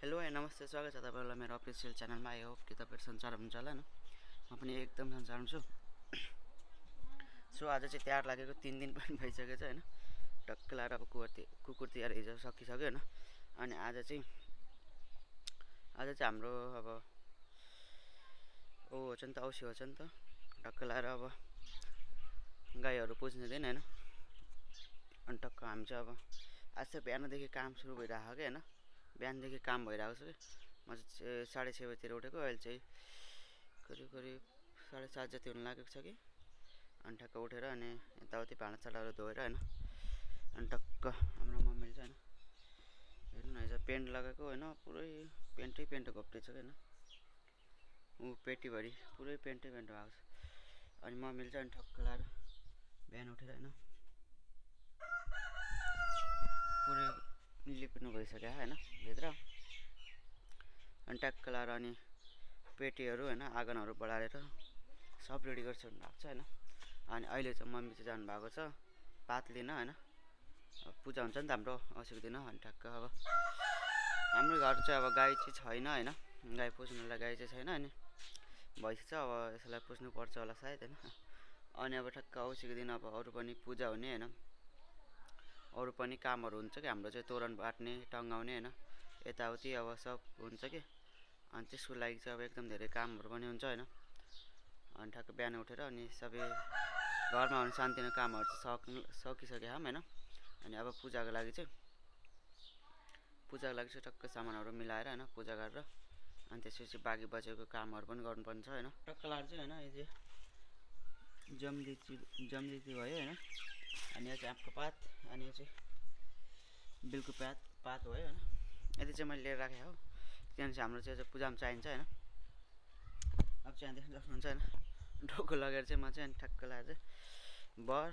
Hello ए नमस्ते, स्वागत छ तपाईँहरूलाई मेरो अफिसियल च्यानलमा। आई होप कि तपाईँहरू सञ्चार हुनुहुन्छ होला न। म पनि एकदम सञ्चारमा छु। सो आज चाहिँ तिहार लागेको 3 दिन पनि भइसकेको छ होइन। टक्क लाएर अब कुकुर तिहार हिजो सकिसक्यो होइन। अनि आज चाहिँ हाम्रो अब हो छ नि त, औँसी हो छ नि त। टक्क लाएर अब गाईहरू पुज्ने दिन होइन। अनि टक्क हामी चाहिँ अब आज चाहिँ बिहानदेखि काम सुरु भइरहेको क्या होइन। बिहानदेखि काम भइरहेको छ कि म चाहिँ 6:30 बजीतिर उठेको। अहिले चाहिँ करिब 7:30 जति हुन लागेको छ कि। अनि ठक्क उठेर अनि यताउति भाँडासाँडाहरू धोएर होइन। अनि टक्क हाम्रो मम्मीले चाहिँ होइन, हेर्नु न हिजो पेन्ट लगाएको होइन, पुरै पेन्टै घोप्टिएको छ कि होइन। ऊ पेटीभरि पुरै पेन्टै भएको छ। अनि मम्मीले चाहिँ ठक्क लाएर बिहान उठेर होइन पुरै लिप्नु भइसक्यो होइन भित्र। अनि ट्याक्क लाएर अनि पेटीहरू होइन, आँगनहरू बढारेर सब रेडी गर्छ भन्नुभएको छ होइन। अनि अहिले चाहिँ मम्मी चाहिँ जानुभएको छ पात लिन होइन। पूजा हुन्छ नि त हाम्रो औँसीको दिन। अनि ठ्याक्क अब हाम्रो घर चाहिँ अब गाई चाहिँ छैन होइन। गाई पुज्नुलाई गाई चाहिँ छैन। अनि भैँसी छ, अब यसलाई पुज्नु पर्छ होला सायद होइन। अनि अब ठ्याक्क औँसीको दिन अब अरू पनि पूजा हुने होइन, अरू पनि कामहरू हुन्छ कि हाम्रो चाहिँ तोरण बाट्ने, टङ्गाउने होइन, यताउति अब सब हुन्छ कि। अनि त्यसको लागि चाहिँ अब एकदम धेरै कामहरू पनि हुन्छ होइन। अनि ठ्याक्क बिहान उठेर अनि सबै घरमा हुने सानोतिनो कामहरू चाहिँ सकिसक्यो हामी होइन। अनि अब पूजाको लागि चाहिँ टक्क सामानहरू मिलाएर होइन पूजा गरेर अनि त्यसपछि बाँकी बचेको कामहरू पनि गर्नुपर्ने छ होइन। टक्क लाएर चाहिँ होइन, यो चाहिँ जमदिती भयो होइन। अनि यो चाहिँ आँपको पात, अनि यो चाहिँ बिलको पात हो होइन। यति चाहिँ मैले लिएर राखेँ हो, किनभने हाम्रो चाहिँ पूजामा चाहिन्छ होइन। अब चाहिँ देख्न सक्नुहुन्छ होइन, ढोको लगेर चाहिँ म चाहिँ अनि ठ्याक्क लाएर चाहिँ बर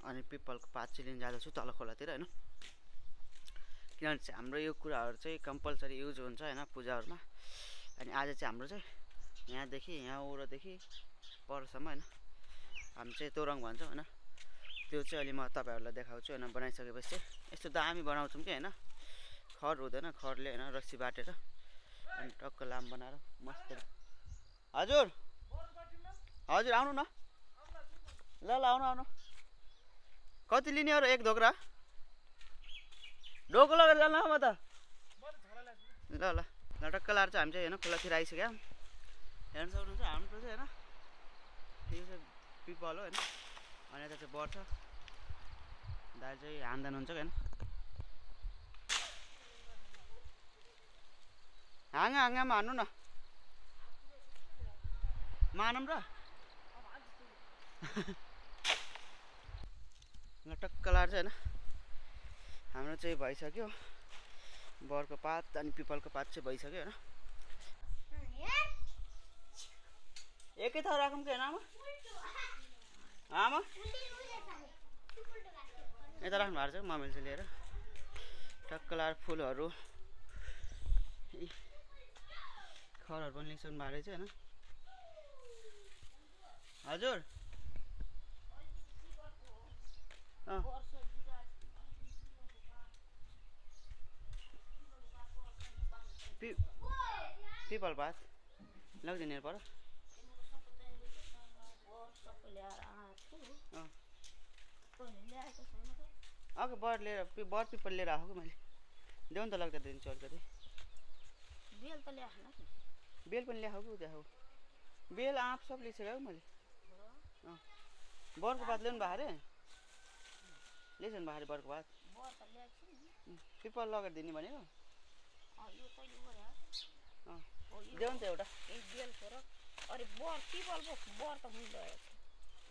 अनि पिपलको पात चाहिँ लिन जाँदैछु तल खोलातिर होइन। किनभने चाहिँ हाम्रो यो कुराहरू चाहिँ कम्पलसरी युज हुन्छ होइन पूजाहरूमा। अनि आज चाहिँ हाम्रो चाहिँ यहाँदेखि यहाँ वरदेखि परसम्म होइन हामी चाहिँ तोरङ भन्छौँ होइन। त्यो चाहिँ अहिले म तपाईँहरूलाई देखाउँछु होइन। बनाइसकेपछि चाहिँ यस्तो दामी बनाउँछौँ कि होइन, खर हुँदैन, खरले होइन रस्सी बाटेर अनि टक्क लाम बनाएर मस्त। हजुर आउनु न, ल आउनु। कति लिने हो र एक ढोक्रा? ढोको लगेर जानु म त। ल टक्क लाएर चाहिँ हामी चाहिँ होइन खोलातिर आइसक्यो। हेर्नु सक्नुहुन्छ हाम्रो चाहिँ होइन, यो चाहिँ पिपल हो होइन। अनि यता चाहिँ बढ्छ, दाइ चाहिँ हान्दैन हुन्छ कि होइन। हाँगामा हान्नु न, मानौँ र। ल टक्क लाएर चाहिँ होइन हाम्रो चाहिँ भइसक्यो। बरको पात अनि पिपलको पात चाहिँ भइसक्यो होइन। एकै ठाउँ राखौँ कि होइन आमा? यता राख्नु भएको छ मम्मीले चाहिँ लिएर टक्क लाएर फुलहरू खरहरू पनि लिइसक्नु भएको रहेछ होइन। हजुर पिपल पात लगिदिने पर अघि बर पिपल लिएर आएको कि मैले। देऊ नि त लाग्दा दिन्छु अलिकति। बेल पनि ल्याएको कि उता हो, बेल आँप सब लिइसक्यो मैले। बरको पात ल्याउनु भएको अरे, ल्याइसक्नु भएको अरे बरको पात। पिपल लगेर दिने भनेको देऊ नि त एउटा।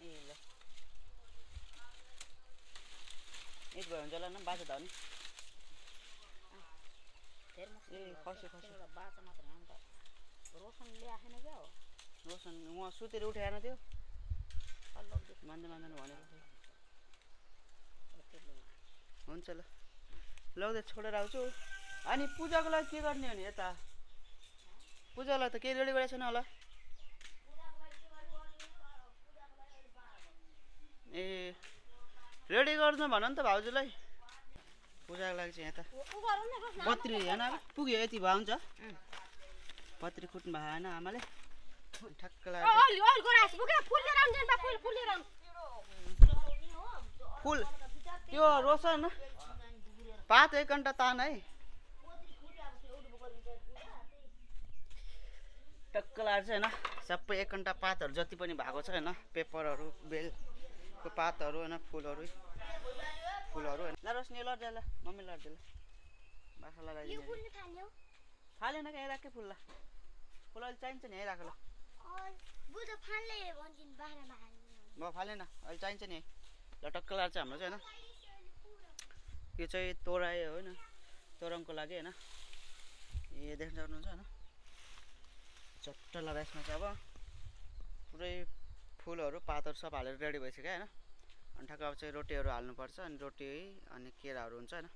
ए ल यति भयो हुन्छ होला न, बाछा धाउने ए खस्यो रोशन उहाँ सुतेर उठाएन त्यो मान्दैन भनेको। हुन्छ ल लग्दै छोडेर आउँछु। अनि पूजाको लागि के गर्ने हो नि यता? पूजाको लागि त केही रेडी गरेको छैन होला? ए रेडी गर्नु भन नि त भाउजूलाई। पूजाको लागि चाहिँ यहाँ त बत्ती होइन पुग्यो यति भए हुन्छ बत्ती कुट्नु भएको होइन आमाले ठ्याक्क फुल त्यो रोशन पात 1 घन्टा तान है टक्क लाएर चाहिँ होइन सबै 1 घन्टा पातहरू जति पनि भएको छ होइन पेपरहरू बेलको पातहरू होइन फुलहरू होइन ल रोशनी लड्दै ल मम्मी लड्दै ल बाख्रा लगाइदिनु फालेन क्या यहीँ राखेँ फुल ल फुल अहिले चाहिन्छ नि यहीँ राख ल म फालेन अहिले चाहिन्छ नि ल टक्क लाएर चाहिँ हाम्रो चाहिँ होइन यो चाहिँ तोराई होइन तोरङको लागि होइन यो देख्न सक्नुहुन्छ होइन चट्ट लगाएर यसमा चाहिँ अब पुरै फुलहरू पातहरू सब हालेर रेडी भइसक्यो होइन अनि ठ्याक्क अब चाहिँ रोटीहरू हाल्नुपर्छ अनि रोटी अनि केराहरू हुन्छ होइन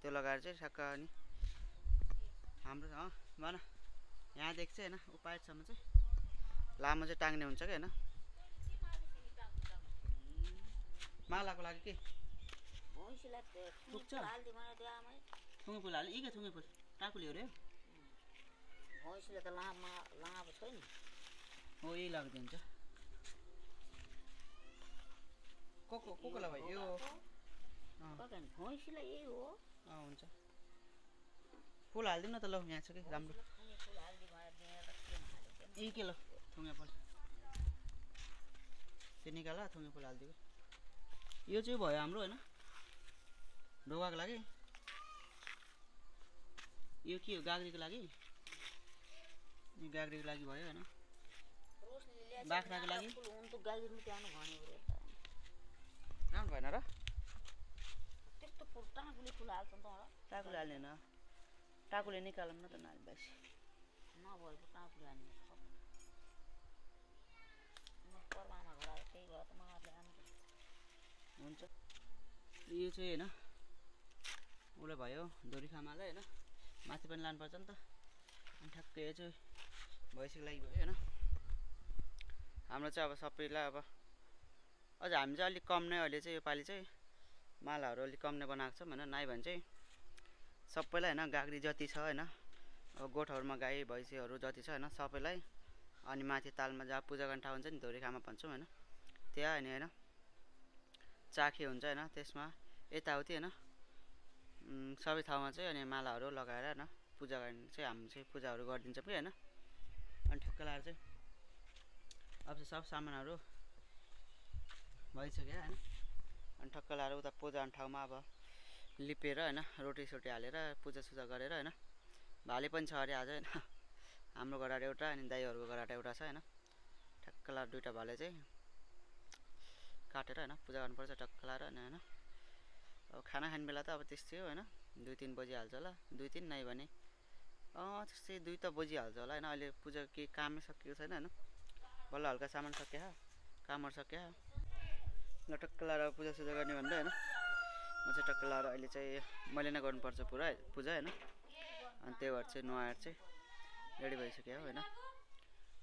त्यो लगाएर चाहिँ ठ्याक्क अनि हाम्रो भन यहाँदेखि चाहिँ होइन उपायसम्म चाहिँ लामो चाहिँ टाङ्ने हुन्छ क्या होइन मालाको लागि के थुङ्गे फुल हाल्यो यी क्या थुङ्गे फुल टाकुली हो रे भैँसीले त लामो छैन हो यही लाग्दिन्छ कोकोलाई भाइ यो भैँसीलाई यही हो हुन्छ फुल हालिदिउँ न त ल यहाँ छ कि राम्रो यही के ल थुङ्गे फुल त्यो निकाल थुङ्गे फुल हालिदिएको यो चाहिँ भयो हाम्रो होइन ढोकाको लागि यो के हो गाग्रीको लागि यो गाग्रीको लागि भयो होइन बाख्राको लागि राम्रो भएन र त्यस्तो टाकुले फुल हाल्छ नि त टाकुले हाल्ने होइन टाकुले निकालौँ न त नाली बेसी नभएको टाकुले हाल्ने पर्मामा घर आयो त्यही भएर त माले आउँछ हुन्छ यो चाहिँ होइन उसले भयो दोरी खामालाई होइन माथि पनि लानुपर्छ नि त अनि ठ्याक्कै यो चाहिँ भैँसीको लागि भयो होइन हाम्रो चाहिँ अब सबैलाई अब अझ हामी चाहिँ अलिक कम नै अहिले चाहिँ योपालि चाहिँ मालाहरू अलिक कम नै बनाएको छौँ होइन नाइ भने चाहिँ सबैलाई होइन गाग्री जति छ होइन अब गोठहरूमा गाई भैँसीहरू जति छ होइन सबैलाई अनि माथि तालमा जहाँ पूजा गर्ने ठाउँ हुन्छ नि धोरीखामा भन्छौँ होइन त्यहाँ अनि होइन चाखे हुन्छ होइन त्यसमा यताउति होइन सबै ठाउँमा चाहिँ अनि मालाहरू लगाएर होइन पूजा गर्ने चाहिँ हामी चाहिँ पूजाहरू गरिदिन्छौँ कि होइन अनि ठ्याक्क लाएर चाहिँ अब चाहिँ सब सामानहरू भइसक्यो होइन अनि ठक्क लाएर उता पूजा गर्ने ठाउँमा अब लिपेर होइन रोटीसोटी हालेर पूजासुजा गरेर होइन भाले पनि छ अरे आज होइन हाम्रो घरबाट एउटा अनि दाइहरूको घरबाट एउटा छ होइन ठ्याक्क लाएर दुइटा भाले चाहिँ काटेर होइन पूजा गर्नुपर्छ टक्क लाएर होइन अब खाना खाने बेला त अब त्यस्तै हो होइन 2-3 बजिहाल्छ होला 2-3 नै भने त्यस्तै 2 त बजिहाल्छ होला होइन अहिले पूजा केही कामै सकिएको छैन होइन बल्ल हल्का सामान सकिया कामहरू सकिया ल टक्क लाएर पूजासुजा गर्ने भन्दा होइन म चाहिँ टक्क लाएर अहिले चाहिँ मैले नै गर्नुपर्छ पुरा पूजा होइन अनि त्यही भएर चाहिँ नुहाएर चाहिँ रेडी भइसक्यो होइन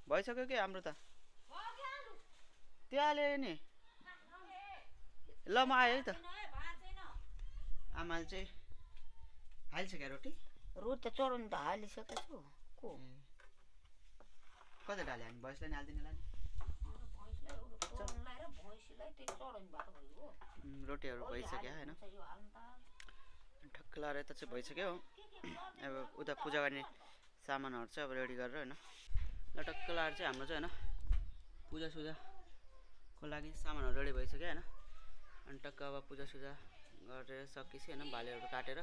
भइसक्यो कि हाम्रो त त्यो हाल्यो नि ल म आएँ है त आमाले चाहिँ हालिसक्यो रोटी रोटी त चढाउनु त हालिसकेको छु को कति ढाल्यो हामी भैँसलाई नि हालिदिने लाने रोटीहरू भइसक्यो होइन ठक्क लाएर यता चाहिँ भइसक्यो अब उता पूजा गर्ने सामानहरू चाहिँ अब रेडी गरेर होइन ल टक्क लाएर चाहिँ हाम्रो चाहिँ होइन पूजासुजाको लागि सामानहरू रेडी भइसक्यो होइन अनि टक्क अब पूजासुजा गरेर सकेपछि होइन भालेहरू काटेर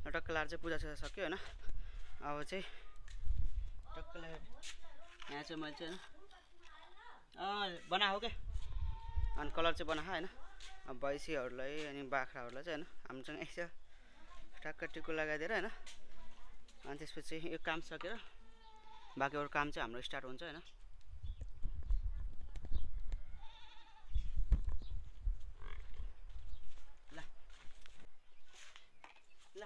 टक्क लाएर चाहिँ पूजासुजा सक्यो होइन अब चाहिँ टक्क लाएर यहाँ चाहिँ मैले चाहिँ होइन बना हो क्या अनि कलर चाहिँ बना होइन अब भैँसीहरूलाई अनि बाख्राहरूलाई चाहिँ होइन हामीसँग यसो ठ्याक्क टिको लगाइदिएर होइन अनि त्यसपछि यो काम सकेर बाँकी अरू काम चाहिँ हाम्रो स्टार्ट हुन्छ होइन ल ल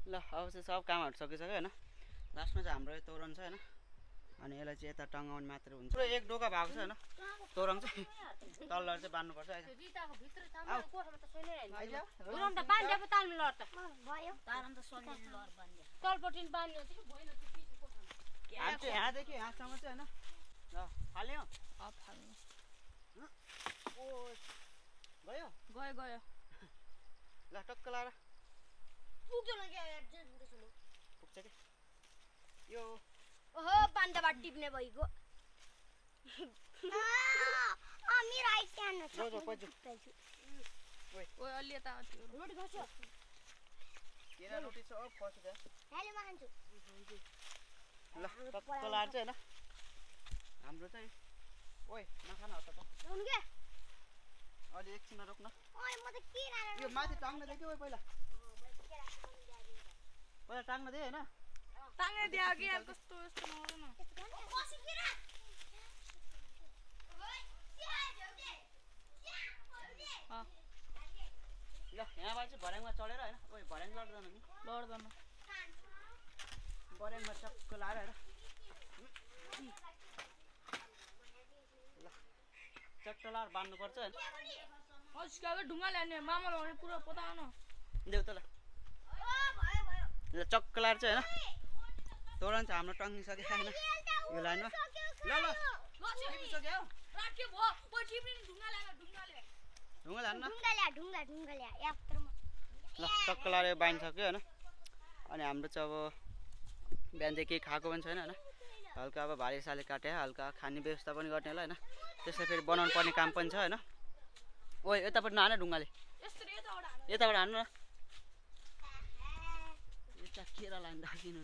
ल अब चाहिँ सब कामहरू सकिसक्यो होइन लास्टमा चाहिँ हाम्रो यो तोरण छ होइन अनि यसलाई चाहिँ यता टङ्गाउने मात्र हुन्छ पुरै एक डोका भएको छ होइन तोरण चाहिँ तललाई चाहिँ बान्नुपर्छ है यहाँदेखि यहाँसम्म चाहिँ होइन ल फाल्यो गयो गयो गयो ल टक्क लाएर पुग्छ कि यो ओहो बान्दाबाट टिप्ने भइगयो मेरो आइस स्यान्ड छ जो पज्यो ओइ अलि यता रोटी खाछु केरा रोटी छ अब खस्यो त्यहाँ हेलो म खान्छु ल टक्क लाएर चाहिँ होइन हाम्रो चाहिँ ओइ नखान हो त हुन के अलि एकछिनमा रोक्न ओइ म त के लाएर यो माथि टाङ्न दे कि ओइ पहिला टाङ्न दे होइन टाङ्ने दियो कि यार कस्तो यस्तो नगर्नु ल यहाँबाट चाहिँ भर्याङमा चढेर होइन ओइ भर्याङ लड्दैन नि लड्दैन भर्याङमा टक्क लाएर होइन ल चट्ट लाएर बान्नुपर्छ होइन अस्काको ढुङ्गा ल्याउने मामा लगाउने पुरा पता न देऊ त ल ल चक्क लाएर चाहिँ होइन तोरण चाहिँ हाम्रो टङ्गिसक्यो होइन यो लाइनमा ल ल टिपिसक्यो ढुङ्गा लान्न ल टक्क लाएर बाँधिसक्यो होइन अनि हाम्रो चाहिँ अब बिहानदेखि केही खाएको पनि छैन होइन हल्का अब भाले साले काटेर हल्का खाने व्यवस्था पनि गर्ने होला होइन त्यसलाई फेरि बनाउनु पर्ने काम पनि छ होइन ओइ यतापट्टि नहान ढुङ्गाले यताबाट हान्नु न यता केरा लाइन राखिनु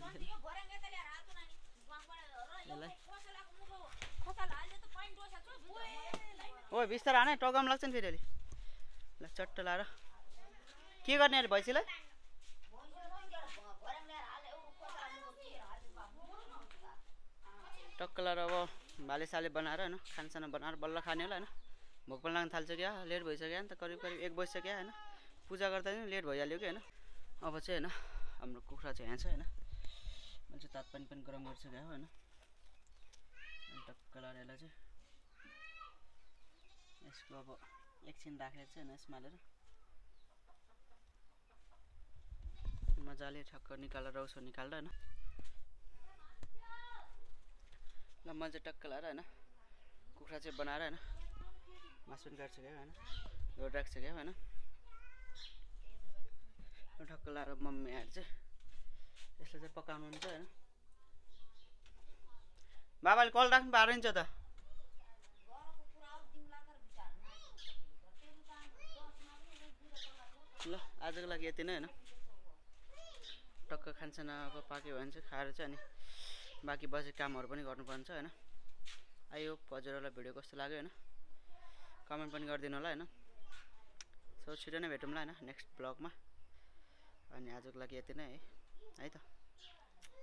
ओइ बिस्तारै हाने टगाम लाग्छ नि फेरि अहिले ल चट्ट लाएर के गर्ने अरे भैँसीलाई टक्क लाएर अब भाले साले बनाएर होइन खानसाना बनाएर बल्ल खाने होला होइन भोक पनि लाग्न थाल्छ क्या लेट भइसक्यो नि त करिब 1 बजिसक्यो होइन पूजा गर्दा पनि लेट भइहाल्यो कि होइन अब चाहिँ होइन हाम्रो कुखुरा चाहिँ यहाँ छ होइन मैले चाहिँ तातो पनि गरम गर्छु क्या होइन अनि टक्क लाएर यसलाई चाहिँ यसको अब एकछिन राखेर चाहिँ होइन यसमा हालेर मजाले ठक्क निकालेर रौसो निकालेर होइन ल मैले चाहिँ टक्क लाएर होइन कुखुरा चाहिँ बनाएर होइन मासु पनि काट्छु क्या होइन रोड राख्छु क्या होइन ठक्क लाएर मम्मीहरू चाहिँ यसलाई चाहिँ पकाउनुहुन्छ होइन बाबाले कल राख्नु पारिन्छ त ल आजको लागि यति नै होइन टक्क खानसाना अब पाक्यो भने चाहिँ खाएर चाहिँ अनि बाँकी बसेको कामहरू पनि गर्नुपर्छ होइन आई होप हजुरहरूलाई भिडियो कस्तो लाग्यो होइन कमेन्ट पनि गरिदिनु होला होइन सो छिटो नै भेटौँला होइन नेक्स्ट ब्लगमा अनि आजको लागि यति नै है त